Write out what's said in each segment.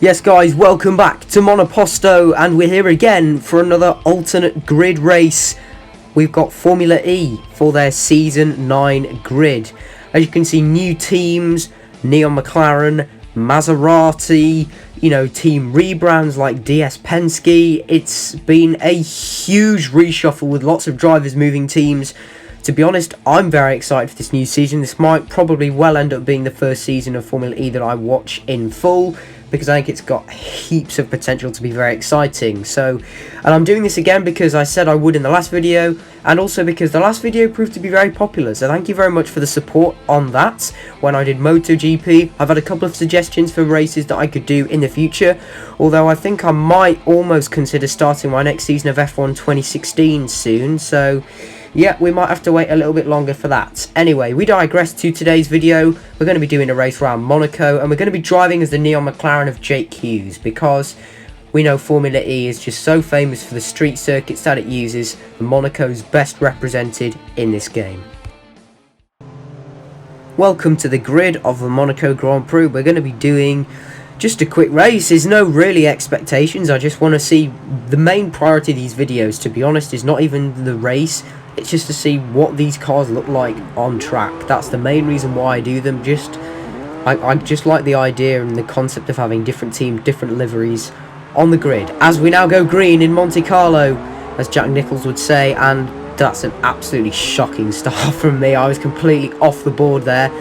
Yes guys, welcome back to Monoposto, and we're here again for another alternate grid race. We've got Formula E for their Season 9 grid. As you can see, new teams, Neon McLaren, Maserati, team rebrands like DS Penske. It's been a huge reshuffle with lots of drivers moving teams. To be honest, I'm very excited for this new season. This might probably well end up being the first season of Formula E that I watch in full, because I think it's got heaps of potential to be very exciting. And I'm doing this again because I said I would in the last video, and also because the last video proved to be very popular, so thank you very much for the support on that. When I did MotoGP, I've had a couple of suggestions for races that I could do in the future, although I think I might almost consider starting my next season of F1 2016 soon, so yeah, we might have to wait a little bit longer for that. Anyway, we digress to today's video. We're going to be doing a race around Monaco, and we're going to be driving as the Neon McLaren of Jake Hughes, because we know Formula E is just so famous for the street circuits that it uses, and Monaco's best represented in this game. Welcome to the grid of the Monaco Grand Prix. We're going to be doing just a quick race. There's no really expectations. I just want to see, the main priority of these videos, to be honest, is not even the race. It's just to see what these cars look like on track. That's the main reason why I do them. I just like the idea and the concept of having different teams, different liveries on the grid. As we now go green in Monte Carlo, as Jack Nicholls would say, and that's an absolutely shocking start from me. I was completely off the board there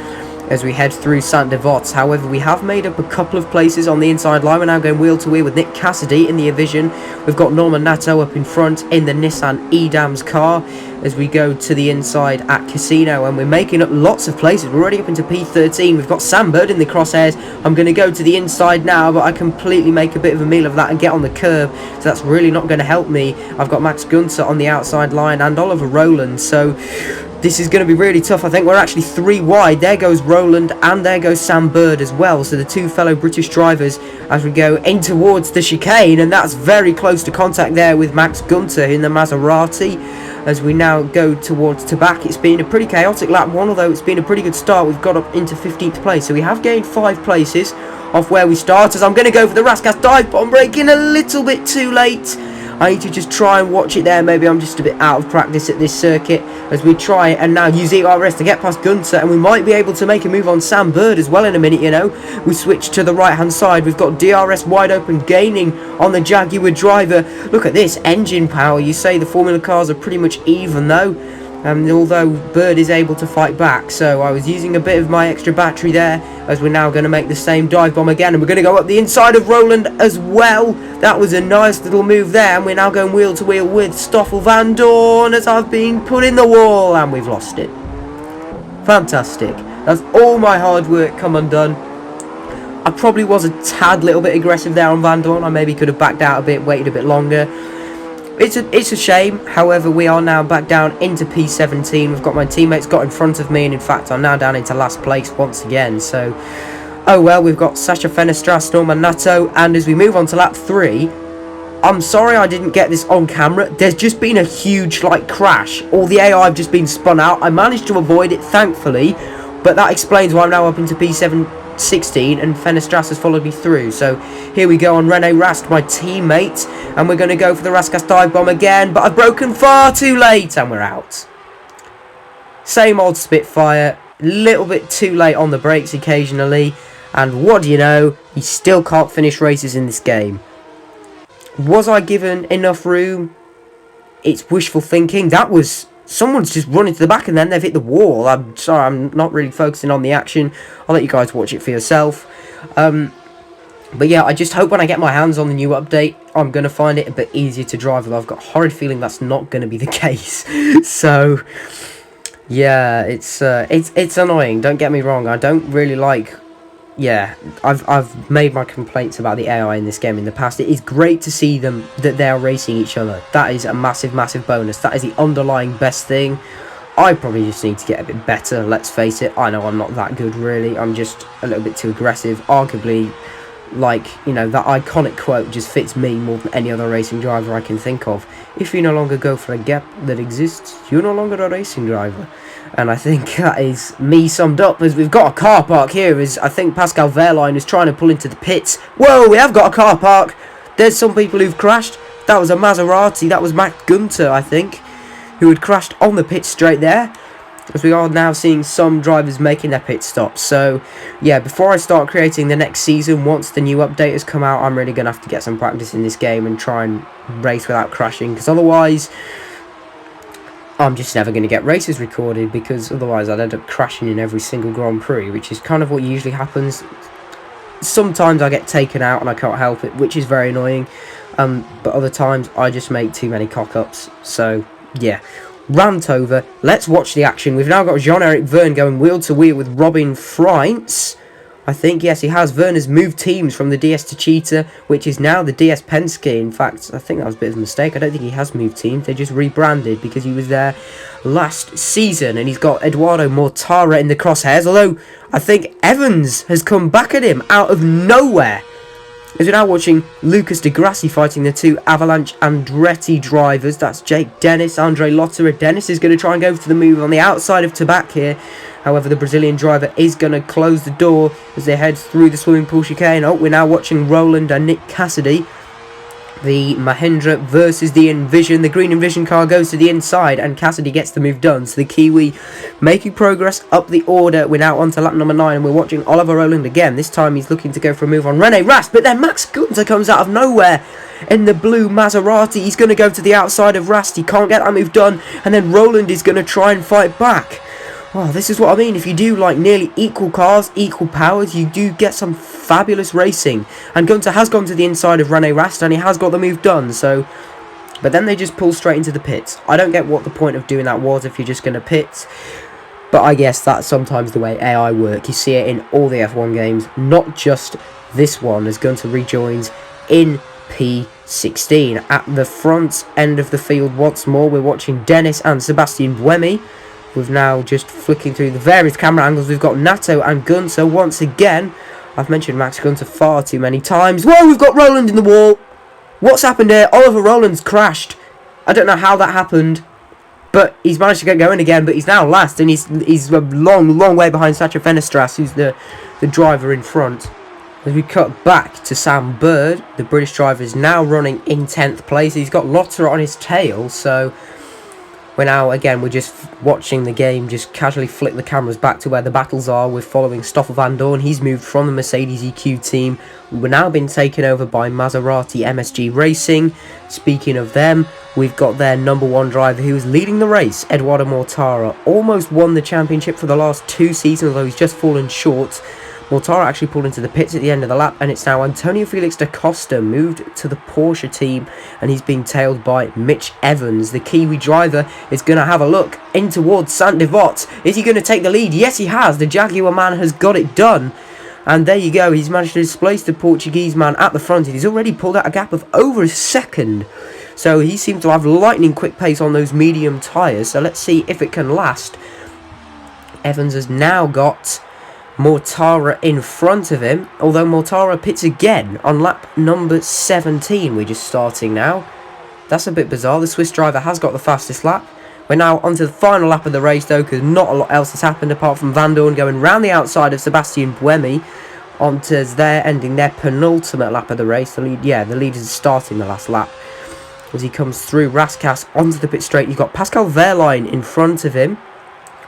as we head through Saint Devots. However, we have made up a couple of places on the inside line. We're now going wheel to wheel with Nick Cassidy in the Evision. We've got Norman Nato up in front in the Nissan Edams car as we go to the inside at Casino, and we're making up lots of places. We're already up into P13. We've got Sam Bird in the crosshairs. I'm going to go to the inside now, but I completely make a bit of a meal of that and get on the curb, so that's really not going to help me. I've got Max Gunther on the outside line and Oliver Rowland, so this is going to be really tough. I think we're actually 3 wide. There goes Rowland and there goes Sam Bird as well. So the two fellow British drivers as we go in towards the chicane. And that's very close to contact there with Max Gunther in the Maserati. As we now go towards Tabac. It's been a pretty chaotic lap one, although it's been a pretty good start. We've got up into 15th place. So we have gained 5 places off where we start. As I'm going to go for the Raskas dive, but I'm braking a little bit too late. I need to just try and watch it there. Maybe I'm just a bit out of practice at this circuit as we try and now use DRS to get past Gunther, and we might be able to make a move on Sam Bird as well in a minute. We switch to the right hand side. We've got DRS wide open, gaining on the Jaguar driver. Look at this engine power. You say the Formula cars are pretty much even though, although Bird is able to fight back. So I was using a bit of my extra battery there as we're now going to make the same dive bomb again, and we're going to go up the inside of Rowland as well. That was a nice little move there, and we're now going wheel to wheel with Stoffel Van Dorn as I've been put in the wall, and we've lost it. Fantastic. That's all my hard work come undone. I probably was a tad little bit aggressive there on Van Dorn. I maybe could have backed out a bit, waited a bit longer. It's a shame. However, we are now back down into P17. We've got my teammates got in front of me, and in fact I'm now down into last place once again. So oh well, we've got Sasha Fenestras, Norman Nato, and as we move on to lap 3, I'm sorry I didn't get this on camera. There's just been a huge crash. All the AI have just been spun out. I managed to avoid it thankfully, but that explains why I'm now up into P16 and Fenestras has followed me through. So here we go on Rene Rast, my teammate, and we're going to go for the Raskas dive bomb again, but I've broken far too late and we're out. Same old Spitfire, little bit too late on the brakes occasionally, and what do you know, he still can't finish races in this game. Was I given enough room? It's wishful thinking. That was, someone's just run into the back and then they've hit the wall. I'm sorry, I'm not really focusing on the action. I'll let you guys watch it for yourself. But yeah, I just hope when I get my hands on the new update, I'm going to find it a bit easier to drive. Although I've got a horrid feeling that's not going to be the case. So yeah, it's annoying. Don't get me wrong. I don't really like. Yeah, I've made my complaints about the AI in this game in the past. It is great to see them that they're racing each other. That is a massive bonus. That is the underlying best thing. I probably just need to get a bit better, let's face it. I know I'm not that good really. I'm just a little bit too aggressive. Arguably like, you know, that iconic quote just fits me more than any other racing driver I can think of. If you no longer go for a gap that exists, you're no longer a racing driver. And I think that is me summed up, as we've got a car park here, as I think Pascal Wehrlein is trying to pull into the pits. Whoa, we have got a car park. There's some people who've crashed. That was a Maserati, that was Max Gunter, I think, who had crashed on the pit straight there. As we are now seeing some drivers making their pit stops. So, yeah, before I start creating the next season, once the new update has come out, I'm really going to have to get some practice in this game and try and race without crashing. Because otherwise, I'm just never going to get races recorded. Because otherwise, I'd end up crashing in every single Grand Prix, which is kind of what usually happens. Sometimes I get taken out and I can't help it, which is very annoying. But other times, I just make too many cock-ups. So, yeah. Rant over. Let's watch the action. We've now got Jean-Eric Verne going wheel to wheel with Robin Freintz. I think, yes, he has. Verne has moved teams from the DS to Cheetah, which is now the DS Penske. In fact, I think that was a bit of a mistake. I don't think he has moved teams. They just rebranded because he was there last season. And he's got Eduardo Mortara in the crosshairs. Although, I think Evans has come back at him out of nowhere. As we're now watching Lucas Di Grassi fighting the two Avalanche Andretti drivers. That's Jake Dennis, Andre Lotterer. Dennis is going to try and go for the move on the outside of Tabak here. However, the Brazilian driver is going to close the door as they head through the swimming pool chicane. Oh, we're now watching Roland and Nick Cassidy. The Mahindra versus the Envision. The green Envision car goes to the inside and Cassidy gets the move done. So the Kiwi making progress up the order. We're now on to lap number 9 and we're watching Oliver Roland again. This time he's looking to go for a move on Rene Rast. But then Max Gunter comes out of nowhere in the blue Maserati. He's going to go to the outside of Rast. He can't get that move done. And then Roland is going to try and fight back. Oh, this is what I mean. If you do like nearly equal cars, equal powers, you do get some fabulous racing. And Gunter has gone to the inside of Rene Rast and he has got the move done. So, but then they just pull straight into the pits. I don't get what the point of doing that was if you're just going to pit. But I guess that's sometimes the way AI work. You see it in all the F1 games, not just this one, as Gunter rejoins in P16. At the front end of the field once more, we're watching Dennis and Sebastian Buemi. We've now just flicking through the various camera angles. We've got Nato and Gunter once again. I've mentioned Max Gunter far too many times. Whoa, we've got Roland in the wall. What's happened here? Oliver Roland's crashed. I don't know how that happened, but he's managed to get going again. But he's now last, and he's a long way behind Sacha Fenestras, who's the driver in front. As we cut back to Sam Bird, the British driver is now running in 10th place. He's got Lotterer on his tail, so we're now, again, we're just watching the game, just casually flick the cameras back to where the battles are. We're following Stoffel Van Dorn. He's moved from the Mercedes EQ team. We're now being taken over by Maserati MSG Racing. Speaking of them, we've got their #1 driver who is leading the race, Eduardo Mortara. Almost won the championship for the last 2 seasons, although he's just fallen short. Mortara actually pulled into the pits at the end of the lap, and it's now Antonio Felix da Costa moved to the Porsche team, and he's being tailed by Mitch Evans. The Kiwi driver is going to have a look in towards Saint-Devote. Is he going to take the lead? Yes, he has. The Jaguar man has got it done. And there you go. He's managed to displace the Portuguese man at the front. He's already pulled out a gap of over a second. So he seems to have lightning quick pace on those medium tyres. So let's see if it can last. Evans has now got Mortara in front of him, although Mortara pits again on lap number 17. We're just starting now. That's a bit bizarre. The Swiss driver has got the fastest lap. We're now onto the final lap of the race though, because not a lot else has happened apart from Van Dorn going round the outside of Sebastian Buemi onto their ending their penultimate lap of the race. The lead is starting the last lap. As he comes through Raskas onto the pit straight, you've got Pascal Wehrlein in front of him.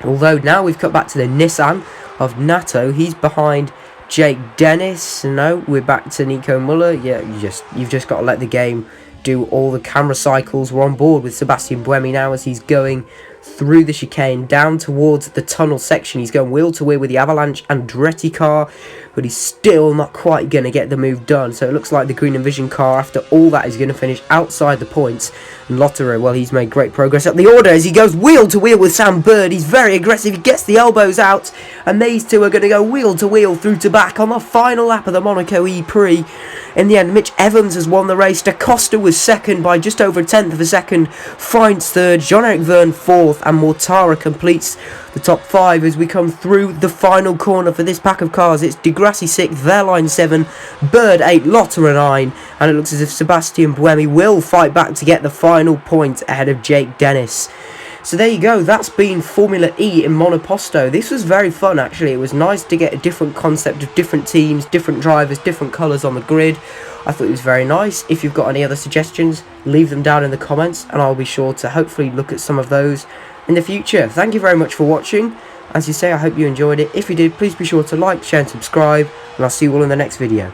Although now we've cut back to the Nissan of Nato. He's behind Jake Dennis. No, we're back to Nico Muller. Yeah, you've just got to let the game do all the camera cycles. We're on board with Sebastian Buemi now as he's going through the chicane down towards the tunnel section. He's going wheel to wheel with the Avalanche Andretti car, but he's still not quite going to get the move done. So it looks like the Green Envision car, after all that, is going to finish outside the points. And Lotterer, well, he's made great progress up the order as he goes wheel to wheel with Sam Bird. He's very aggressive. He gets the elbows out, and these two are going to go wheel to wheel through to back on the final lap of the Monaco E-Prix. In the end, Mitch Evans has won the race. Da Costa was second by just over a tenth of a second. Freins third, Jean-Eric Verne fourth, and Mortara completes the top 5 as we come through the final corner for this pack of cars. It's Degrassi 6th, Verline 7, Bird 8, Lotterer 9, and it looks as if Sebastian Buemi will fight back to get the final point ahead of Jake Dennis. So there you go, that's been Formula E in Monoposto. This was very fun actually. It was nice to get a different concept of different teams, different drivers, different colours on the grid. I thought it was very nice. If you've got any other suggestions, leave them down in the comments and I'll be sure to hopefully look at some of those in the future. Thank you very much for watching. As you say, I hope you enjoyed it. If you did, please be sure to like, share and subscribe, and I'll see you all in the next video.